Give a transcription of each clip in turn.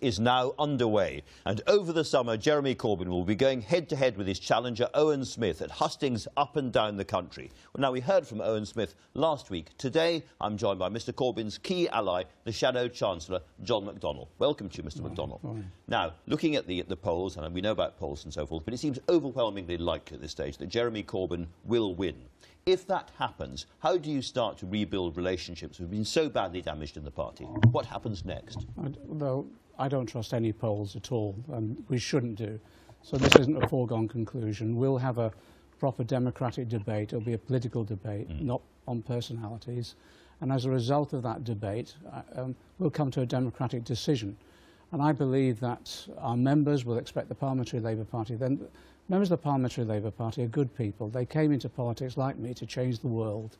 is now underway. And over the summer, Jeremy Corbyn will be going head-to-head with his challenger Owen Smith at hustings up and down the country. Well, now, we heard from Owen Smith last week. Today, I'm joined by Mr Corbyn's key ally, the Shadow Chancellor, John McDonnell. Welcome to you, Mr McDonnell. Morning. Now, looking at the polls, and we know about polls and so forth, but it seems overwhelmingly likely at this stage that Jeremy Corbyn will win. If that happens, how do you start to rebuild relationships that have been so badly damaged in the party? What happens next? Well, I don't trust any polls at all, and we shouldn't do. So this isn't a foregone conclusion. We'll have a proper democratic debate. It'll be a political debate, not on personalities. And as a result of that debate, we'll come to a democratic decision. And I believe that our members will expect the Parliamentary Labour Party. Then, members of the Parliamentary Labour Party are good people. They came into politics like me to change the world.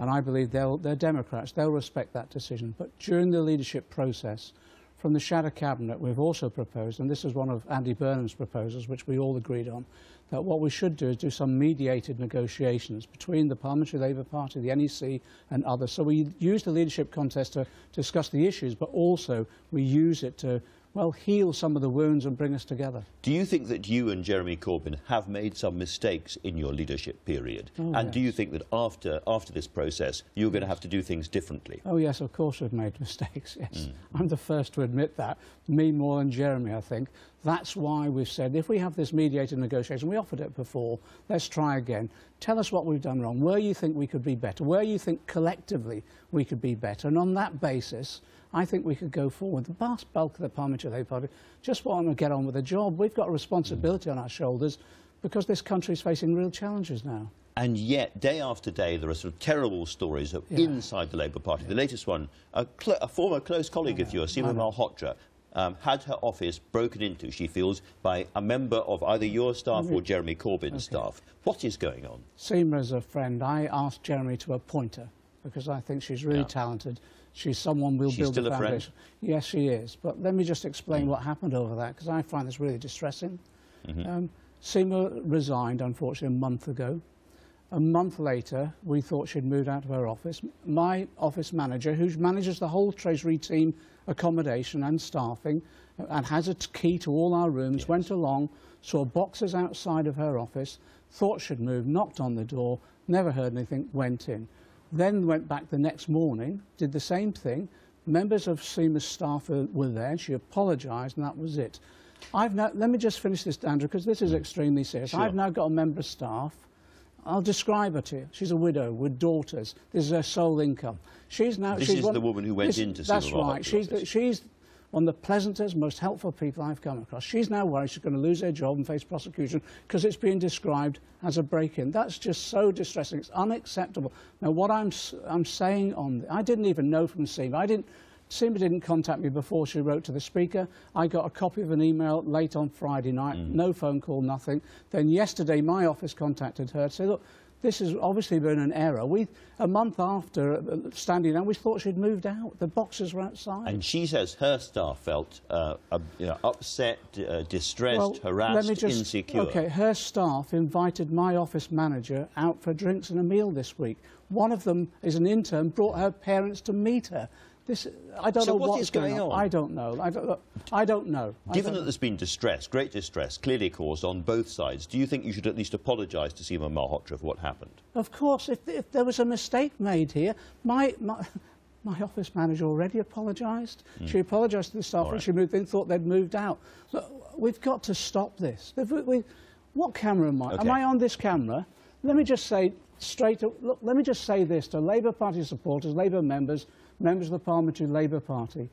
And I believe they're Democrats. They'll respect that decision. But during the leadership process, from the Shadow Cabinet, we've also proposed, and this is one of Andy Burnham's proposals, which we all agreed on, that what we should do is do some mediated negotiations between the Parliamentary Labour Party, the NEC and others. So we use the leadership contest to discuss the issues, but also we use it to, well, heal some of the wounds and bring us together. Do you think that you and Jeremy Corbyn have made some mistakes in your leadership period? And Yes. do you think that after this process, you're going to have to do things differently? Oh, yes, of course we've made mistakes, yes. I'm the first to admit that, me more than Jeremy, I think. That's why we've said, if we have this mediated negotiation, we offered it before, let's try again. Tell us what we've done wrong, where you think we could be better, where you think collectively we could be better. And on that basis, I think we could go forward. The vast bulk of the Parliamentary Labour Party just want to get on with the job. We've got a responsibility on our shoulders because this country is facing real challenges now. And yet, day after day, there are sort of terrible stories of inside the Labour Party. The latest one, a former close colleague of yours, Seema Malhotra, had her office broken into, she feels, by a member of either your staff or Jeremy Corbyn's staff. What is going on? Seema is a friend. I asked Jeremy to appoint her because I think she's really talented. She's someone we'll build the foundation. She's still a friend? Yes, she is. But let me just explain what happened over that, because I find this really distressing. Seema resigned, unfortunately, a month ago. A month later, we thought she'd moved out of her office. My office manager, who manages the whole Treasury team accommodation and staffing, and has a key to all our rooms, went along, saw boxes outside of her office, thought she'd moved, knocked on the door, never heard anything, went in. Then went back the next morning, did the same thing. Members of Seema's staff were there. She apologised, and that was it. Let me just finish this, Andrew, because this is extremely serious. Sure. I've now got a member of staff. I'll describe her to you. She's a widow with daughters. This is her sole income. This is the woman who went into Seema. That's right. She's one of the pleasantest, most helpful people I've come across. She's now worried she's going to lose her job and face prosecution because it's being described as a break-in. That's just so distressing. It's unacceptable. Now, what I'm saying I didn't even know from Seema. Seema didn't contact me before she wrote to the Speaker. I got a copy of an email late on Friday night, no phone call, nothing. Then yesterday, my office contacted her to say, look, this has obviously been an error. A month after standing down, we thought she'd moved out. The boxes were outside. And she says her staff felt upset, distressed, harassed, insecure. Okay, her staff invited my office manager out for drinks and a meal this week. One of them is an intern, brought her parents to meet her. I don't know what's going on. I don't know. I don't know. Given that there's been distress, great distress, clearly caused on both sides, do you think you should at least apologise to Seema Malhotra for what happened? Of course, if there was a mistake made here, my office manager already apologised. She apologised to the staff when she moved in, thought they'd moved out. Look, we've got to stop this. What camera am I? Am I on this camera? Let me just say let me just say this to Labour Party supporters, Labour members of the Parliamentary Labour Party.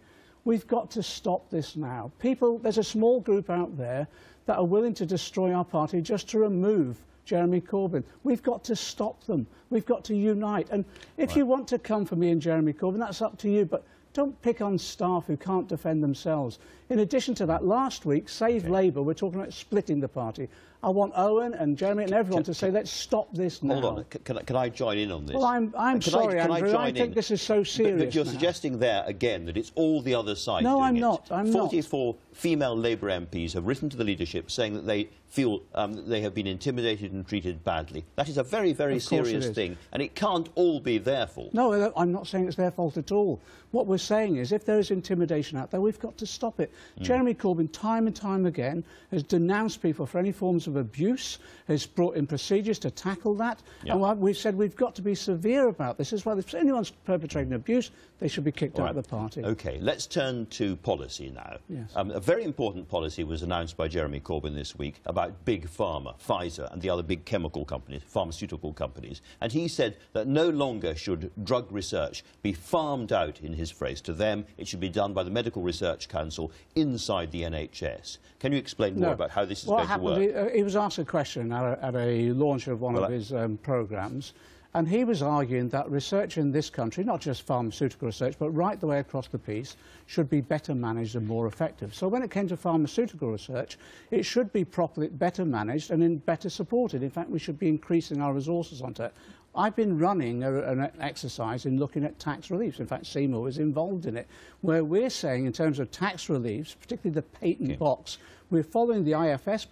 We've got to stop this now. There's a small group out there that are willing to destroy our party just to remove Jeremy Corbyn. We've got to stop them. We've got to unite. And if you want to come for me and Jeremy Corbyn, that's up to you. But don't pick on staff who can't defend themselves. In addition to that, last week, Save Labour, we're talking about splitting the party. I want Owen and Jeremy and everyone to say, let's stop this now. Hold on. Can I join in on this? Well, I'm sorry, Andrew. I think this is so serious. But you're now. suggesting there, again, that it's all the other side No, doing I'm it. not. I'm 44 female Labour MPs have written to the leadership saying that they feel that they have been intimidated and treated badly. That is a very, very serious thing, and it can't all be their fault. No, I'm not saying it's their fault at all. What we're saying is if there is intimidation out there, we've got to stop it. Jeremy Corbyn, time and time again, has denounced people for any forms of abuse, has brought in procedures to tackle that, and we've said we've got to be severe about this as well. If anyone's perpetrating abuse, they should be kicked out of the party. OK, let's turn to policy now. Yes. A very important policy was announced by Jeremy Corbyn this week about Big Pharma, Pfizer and the other big chemical companies, pharmaceutical companies. And he said that no longer should drug research be farmed out, in his phrase, to them. It should be done by the Medical Research Council inside the NHS. Can you explain more about how this is going to work? He was asked a question at a launch of one of his programmes, and he was arguing that research in this country, not just pharmaceutical research, but right the way across the piece, should be better managed and more effective. So when it came to pharmaceutical research, it should be better managed and better supported. In fact, we should be increasing our resources onto it. I've been running an exercise in looking at tax reliefs. In fact, Seymour was involved in it, where we're saying in terms of tax reliefs, particularly the patent box, we're following the IFS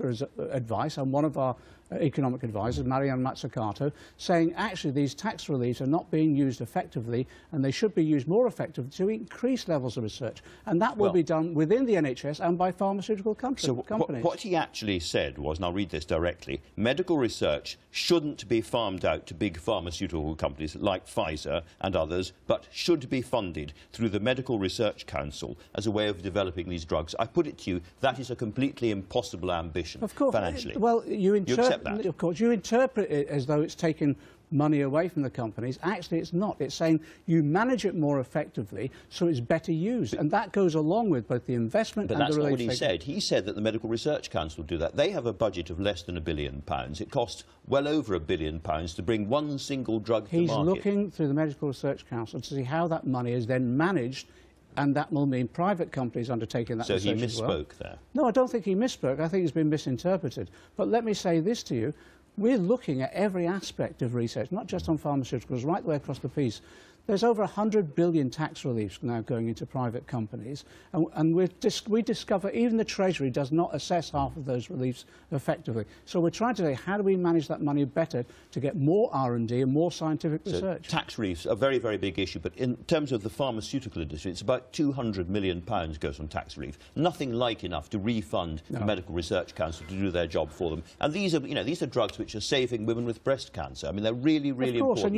advice and one of our economic advisors, Marianne Mazzucato, saying actually these tax reliefs are not being used effectively and they should be used more effectively to increase levels of research. And that will be done within the NHS and by pharmaceutical companies. So what he actually said was, and I'll read this directly, medical research shouldn't be farmed out to big pharmaceutical companies like Pfizer and others, but should be funded through the Medical Research Council as a way of developing these drugs. I put it to you, that is a completely impossible ambition financially. Well, you accept that? Of course, you interpret it as though it's taken money away from the companies. Actually, it's not. It's saying you manage it more effectively so it's better used. And that goes along with both the investment and the relief. But that's not what he said. He said that the Medical Research Council do that. They have a budget of less than £1 billion. It costs well over £1 billion to bring one single drug to market. He's looking through the Medical Research Council to see how that money is then managed, and that will mean private companies undertaking that research as well. So he misspoke there? No, I don't think he misspoke. I think he's been misinterpreted. But let me say this to you. We're looking at every aspect of research, not just on pharmaceuticals, right the way across the piece. There's over 100 billion tax reliefs now going into private companies, and we discover even the Treasury does not assess half of those reliefs effectively. So we're trying to say, how do we manage that money better to get more R&D and more scientific research? Tax reliefs are a very, very big issue, but in terms of the pharmaceutical industry, it's about £200 million goes on tax relief. Nothing like enough to refund the Medical Research Council to do their job for them. And these are, these are drugs which are saving women with breast cancer. I mean, they're really, really important. And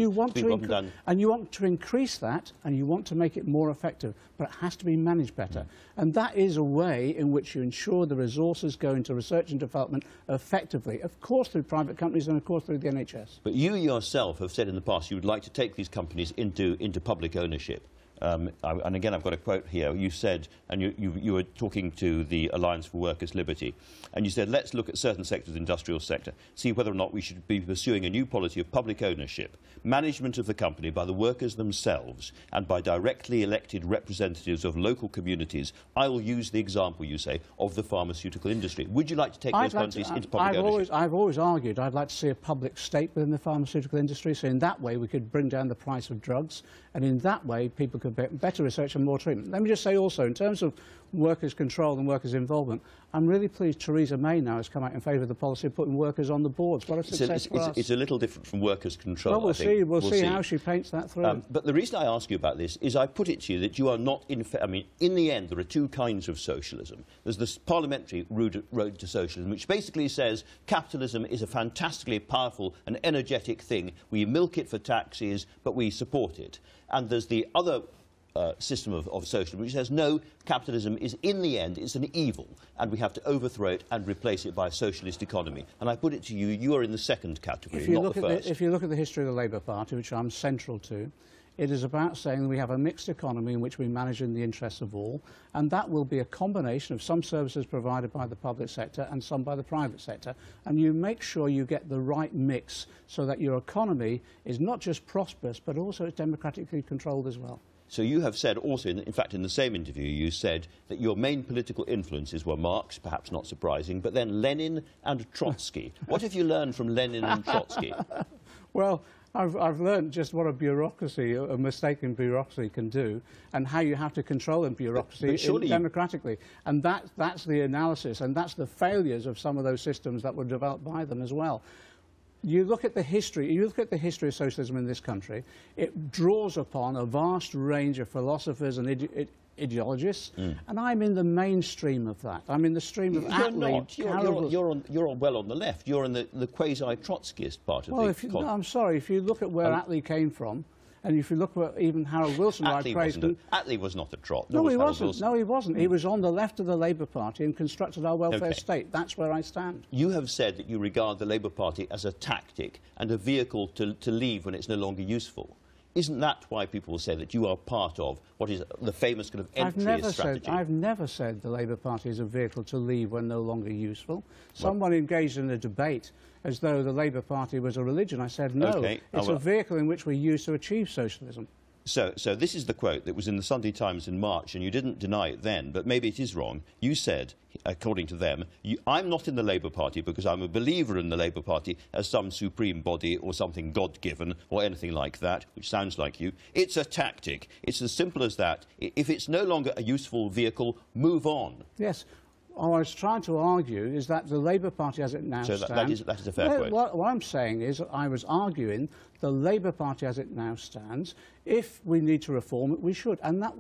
you want to increase that, and you want to make it more effective, but it has to be managed better. And that is a way in which you ensure the resources go into research and development effectively, of course through private companies and of course through the NHS. But you yourself have said in the past you would like to take these companies into public ownership. And again, I've got a quote here. You said, and you were talking to the Alliance for Workers' Liberty, and you said, let's look at certain sectors of the industrial sector, see whether or not we should be pursuing a new policy of public ownership, management of the company by the workers themselves and by directly elected representatives of local communities. I'll use the example, you say, of the pharmaceutical industry. Would you like to take those companies into public ownership? I've always argued I'd like to see a public state within the pharmaceutical industry, so in that way we could bring down the price of drugs, and in that way people could get better research and more treatment. Let me just say also, in terms of workers' control and workers' involvement, I'm really pleased Theresa May now has come out in favour of the policy of putting workers on the boards. What a success for us. It's a little different from workers' control. Well, we'll see how she paints that through. But the reason I ask you about this is I put it to you that you are not in the end, there are two kinds of socialism. There's this parliamentary road to socialism, which basically says capitalism is a fantastically powerful and energetic thing. We milk it for taxes, but we support it. And there's the other system of socialism, which says, no, capitalism is, in the end, it's an evil, and we have to overthrow it and replace it by a socialist economy. And I put it to you, you are in the second category, not the first. If you look at the history of the Labour Party, which I'm central to, it is about saying that we have a mixed economy in which we manage in the interests of all, and that will be a combination of some services provided by the public sector and some by the private sector, and you make sure you get the right mix so that your economy is not just prosperous, but also it's democratically controlled as well. So you have said also, in fact, in the same interview, you said that your main political influences were Marx, perhaps not surprising, but then Lenin and Trotsky. What have you learned from Lenin and Trotsky? Well, I've learned just what a bureaucracy, a mistaken bureaucracy can do, and how you have to control a bureaucracy democratically. And that's the analysis, and that's the failures of some of those systems that were developed by them as well. You look at the history of socialism in this country, it draws upon a vast range of philosophers and ideologists, and I'm in the mainstream of that. I'm in the stream of You're well on the left. You're in the quasi-Trotskyist part of the... I'm sorry, if you look at where Attlee came from, and if you look at even Harold Wilson, Attlee was not a Trot. No, he wasn't. No, he wasn't. He was on the left of the Labour Party and constructed our welfare state. That's where I stand. You have said that you regard the Labour Party as a tactic and a vehicle to leave when it's no longer useful. Isn't that why people say that you are part of what is the famous kind of entryist strategy? I've never said the Labour Party is a vehicle to leave when no longer useful. Someone engaged in a debate as though the Labour Party was a religion. I said, no, it's a vehicle in which we use to achieve socialism. So this is the quote that was in the Sunday Times in March, and you didn't deny it then, but maybe it is wrong. You said, according to them, I'm not in the Labour Party because I'm a believer in the Labour Party as some supreme body or something God-given or anything like that, which sounds like you. It's a tactic. It's as simple as that. If it's no longer a useful vehicle, move on. Yes. What I was trying to argue is that the Labour Party as it now stands... So that is a fair quote. What I'm saying is I was arguing the Labour Party as it now stands, if we need to reform it, we should. And that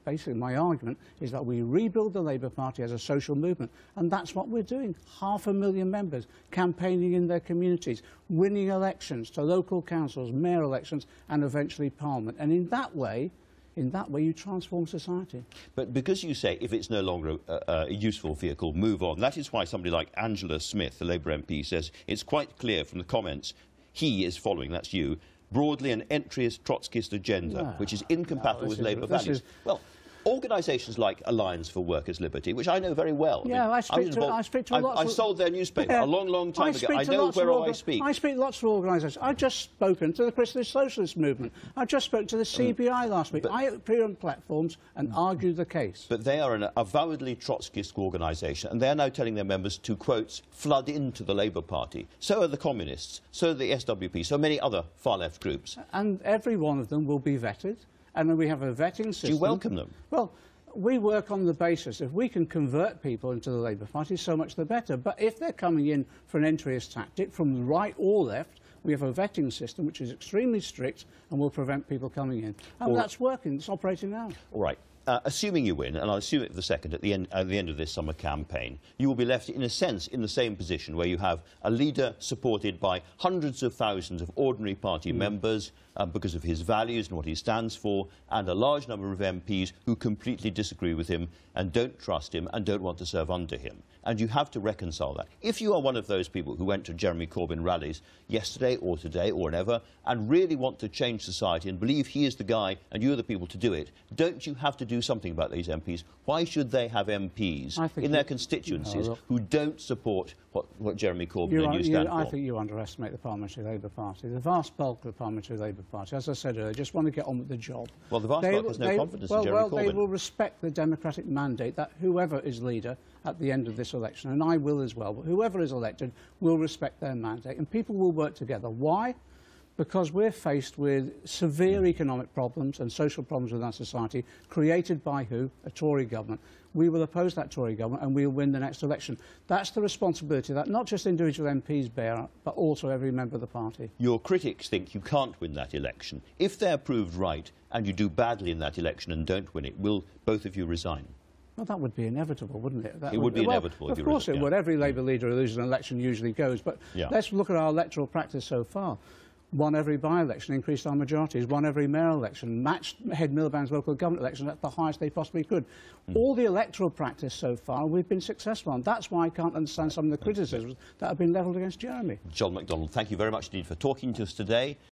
basically my argument is that we rebuild the Labour Party as a social movement. And that's what we're doing. 500,000 members campaigning in their communities, winning elections to local councils, mayor elections, and eventually Parliament. And in that way, you transform society. But because you say if it's no longer a useful vehicle, move on, that is why somebody like Angela Smith, the Labour MP, says it's quite clear from the comments he is following, that's you, broadly an entryist Trotskyist agenda, which is incompatible with Labour values. Well, organisations like Alliance for Workers' Liberty, which I know very well. Yeah, I speak to lots of... I sold their newspaper a long time ago. I know where I speak. I speak to lots of organisations. I've just spoken to the Christian Socialist Movement. I just spoke to the CBI last week. I appear on platforms and argue the case. But they are an avowedly Trotskyist organisation, and they are now telling their members to, quote, flood into the Labour Party. So are the Communists, so are the SWP, so many other far-left groups. And every one of them will be vetted. And then we have a vetting system. Do you welcome them? Well, we work on the basis if we can convert people into the Labour Party, so much the better. But if they're coming in for an entryist tactic from the right or left, we have a vetting system which is extremely strict and will prevent people coming in. And that's working. It's operating now. All right. Assuming you win, and I'll assume it for the second, at the end of this summer campaign, you will be left, in a sense, in the same position where you have a leader supported by hundreds of thousands of ordinary party members because of his values and what he stands for, and a large number of MPs who completely disagree with him and don't trust him and don't want to serve under him. And you have to reconcile that. If you are one of those people who went to Jeremy Corbyn rallies yesterday or today or whenever and really want to change society and believe he is the guy and you are the people to do it, don't you have to do something about these MPs? Why should they have MPs in their constituencies who don't support what Jeremy Corbyn and you stand for? I think you underestimate the Parliamentary Labour Party. The vast bulk of the Parliamentary Labour Party, as I said earlier, just want to get on with the job. Well, the vast bulk has no confidence in Jeremy Corbyn. Well, they will respect the democratic mandate that whoever is leader at the end of this election, and I will as well, but whoever is elected will respect their mandate, and people will work together. Why? Because we're faced with severe economic problems and social problems within our society, created by who? A Tory government. We will oppose that Tory government and we'll win the next election. That's the responsibility that not just individual MPs bear, but also every member of the party. Your critics think you can't win that election. If they're proved right and you do badly in that election and don't win it, will both of you resign? Well, that would be inevitable, wouldn't it? It would be inevitable if you resign. Of course it would. Every Labour leader who loses an election usually goes. But let's look at our electoral practice so far. Won every by-election, increased our majorities, won every mayor election, matched Head Miliband's local government election at the highest they possibly could. All the electoral practice so far we've been successful on. That's why I can't understand some of the criticisms that have been levelled against Jeremy. John McDonnell, thank you very much indeed for talking to us today.